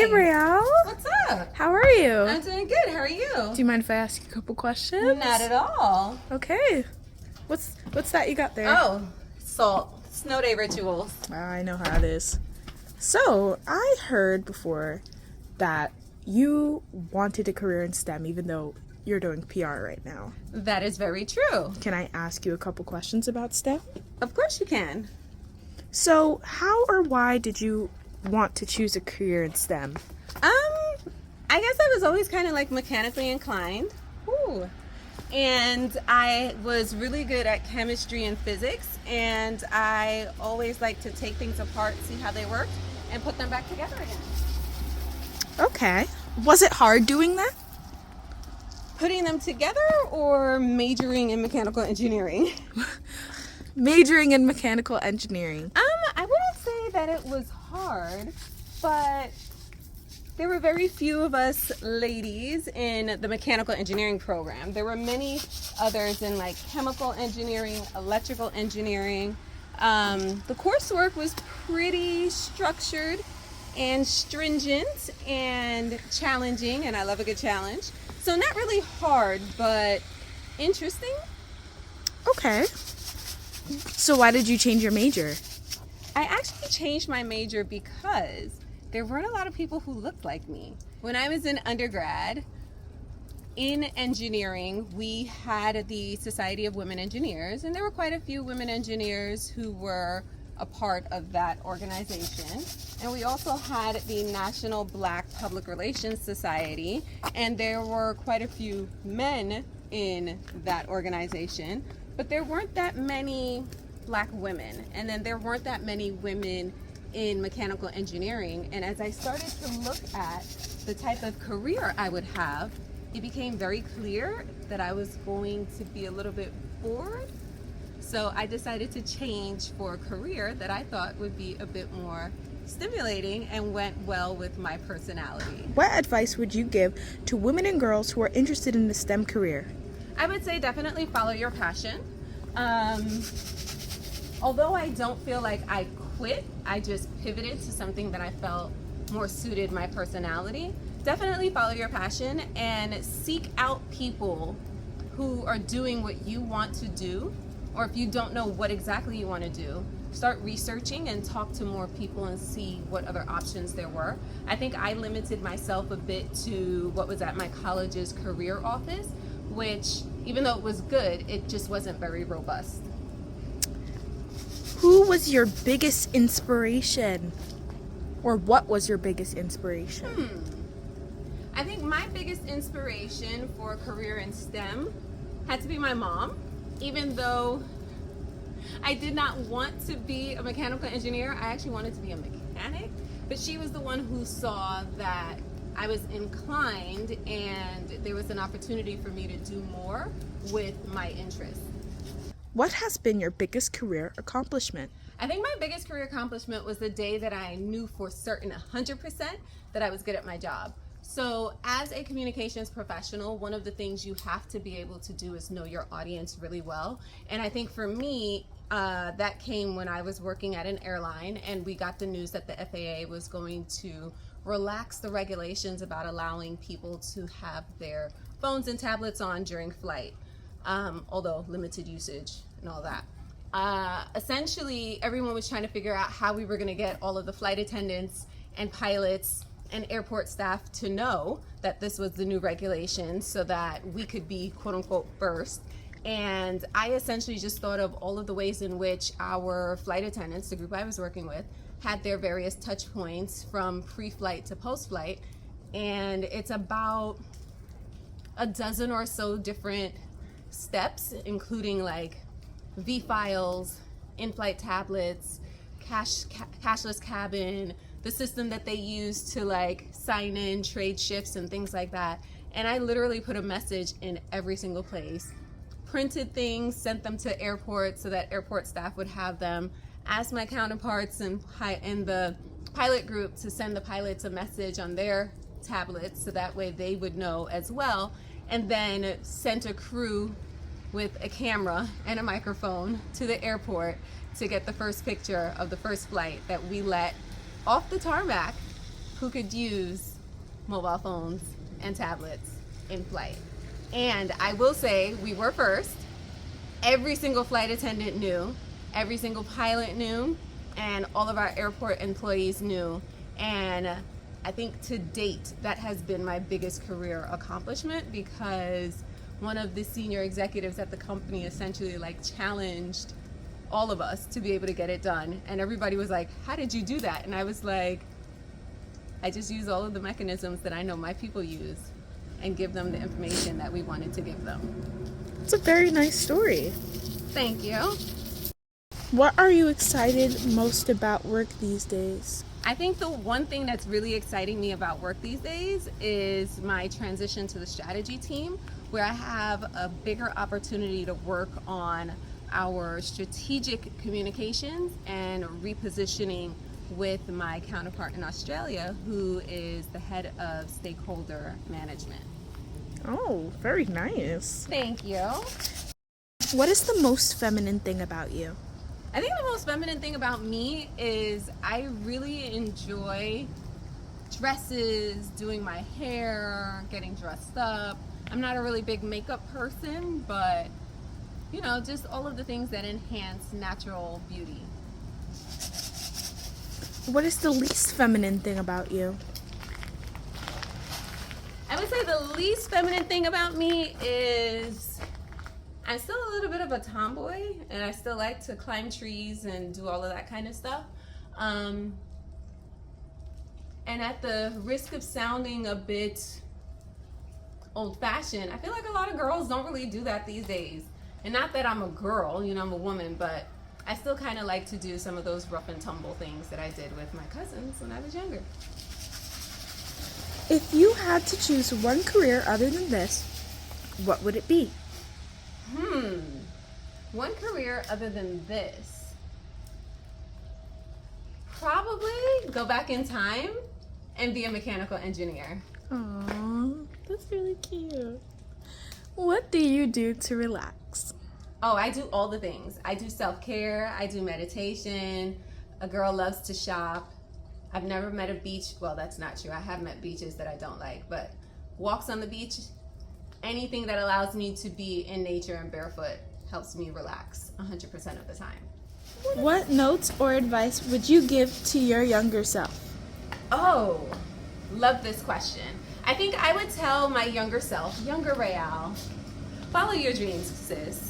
Hey, Real. What's up? How are you? I'm doing good. How are you? Do you mind if I ask you a couple questions? Not at all. Okay. What's that you got there? Oh, salt. Snow day rituals. I know how it is. So, I heard before that you wanted a career in STEM even though you're doing PR right now. That is very true. Can I ask you a couple questions about STEM? Of course you can. So, how or why did you want to choose a career in STEM? I guess I was always kind of like mechanically inclined. Ooh. And I was really good at chemistry and physics, and I always like to take things apart, see how they work, and put them back together again. Okay. Was it hard doing that? Putting them together or majoring in mechanical engineering? Majoring in mechanical engineering. I wouldn't say that it was hard, but there were very few of us ladies in the mechanical engineering program. There were many others in like chemical engineering, electrical engineering. The coursework was pretty structured and stringent and challenging, and I love a good challenge. So not really hard, but interesting. Okay. So why did you change your major? I actually changed my major because there weren't a lot of people who looked like me. When I was in undergrad, in engineering, we had the Society of Women Engineers, and there were quite a few women engineers who were a part of that organization. And we also had the National Black Public Relations Society, and there were quite a few men in that organization, but there weren't that many black women, and then there weren't that many women in mechanical engineering. And as I started to look at the type of career I would have, it became very clear that I was going to be a little bit bored. So I decided to change for a career that I thought would be a bit more stimulating and went well with my personality. What advice would you give to women and girls who are interested in the STEM career? I would say definitely follow your passion. Although I don't feel like I quit, I just pivoted to something that I felt more suited my personality. Definitely follow your passion and seek out people who are doing what you want to do, or if you don't know what exactly you want to do, start researching and talk to more people and see what other options there were. I think I limited myself a bit to what was at my college's career office, which even though it was good, it just wasn't very robust. Who was your biggest inspiration? Or what was your biggest inspiration? I think my biggest inspiration for a career in STEM had to be my mom. Even though I did not want to be a mechanical engineer, I actually wanted to be a mechanic. But she was the one who saw that I was inclined and there was an opportunity for me to do more with my interests. What has been your biggest career accomplishment? I think my biggest career accomplishment was the day that I knew for certain 100% that I was good at my job. So as a communications professional, one of the things you have to be able to do is know your audience really well. And I think for me, that came when I was working at an airline and we got the news that the FAA was going to relax the regulations about allowing people to have their phones and tablets on during flight. Although limited usage and all that. Essentially, everyone was trying to figure out how we were going to get all of the flight attendants and pilots and airport staff to know that this was the new regulation so that we could be quote unquote first. And I essentially just thought of all of the ways in which our flight attendants, the group I was working with, had their various touch points from pre-flight to post-flight. And it's about a dozen or so different steps, including like V-files, in-flight tablets, cashless cabin, the system that they use to like sign in trade shifts and things like that. And I literally put a message in every single place, printed things, sent them to airports so that airport staff would have them, asked my counterparts in the pilot group to send the pilots a message on their tablets so that way they would know as well, and then sent a crew with a camera and a microphone to the airport to get the first picture of the first flight that we let off the tarmac who could use mobile phones and tablets in flight. And I will say we were first. Every single flight attendant knew, every single pilot knew, and all of our airport employees knew. And I think to date, that has been my biggest career accomplishment, because one of the senior executives at the company essentially challenged all of us to be able to get it done. And everybody was like, how did you do that? And I was like, I just use all of the mechanisms that I know my people use and give them the information that we wanted to give them. It's a very nice story. Thank you. What are you excited most about work these days? I think the one thing that's really exciting me about work these days is my transition to the strategy team, where I have a bigger opportunity to work on our strategic communications and repositioning with my counterpart in Australia, who is the head of stakeholder management. Oh, very nice. Thank you. What is the most feminine thing about you? I think the most feminine thing about me is I really enjoy dresses, doing my hair, getting dressed up. I'm not a really big makeup person, but just all of the things that enhance natural beauty. What is the least feminine thing about you? I would say the least feminine thing about me is I'm still a little bit of a tomboy, and I still like to climb trees and do all of that kind of stuff. And at the risk of sounding a bit old-fashioned, I feel like a lot of girls don't really do that these days. And not that I'm a girl, I'm a woman, but I still kind of like to do some of those rough and tumble things that I did with my cousins when I was younger. If you had to choose one career other than this, what would it be? One career other than this. Probably go back in time and be a mechanical engineer. Aww, that's really cute. What do you do to relax? Oh, I do all the things. I do self-care, I do meditation. A girl loves to shop. I've never met a beach, well, that's not true. I have met beaches that I don't like, but walks on the beach, anything that allows me to be in nature and barefoot helps me relax 100% of the time. What notes or advice would you give to your younger self? Oh, love this question. I think I would tell my younger self, younger Real, follow your dreams, sis.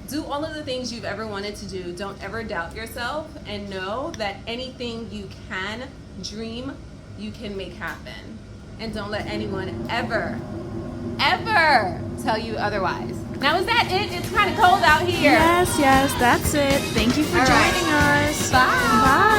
Do all of the things you've ever wanted to do. Don't ever doubt yourself, and know that anything you can dream, you can make happen. And don't let anyone ever tell you otherwise. Now, is that it? It's kind of cold out here. Yes, that's it. Thank you for joining us. Bye. Bye.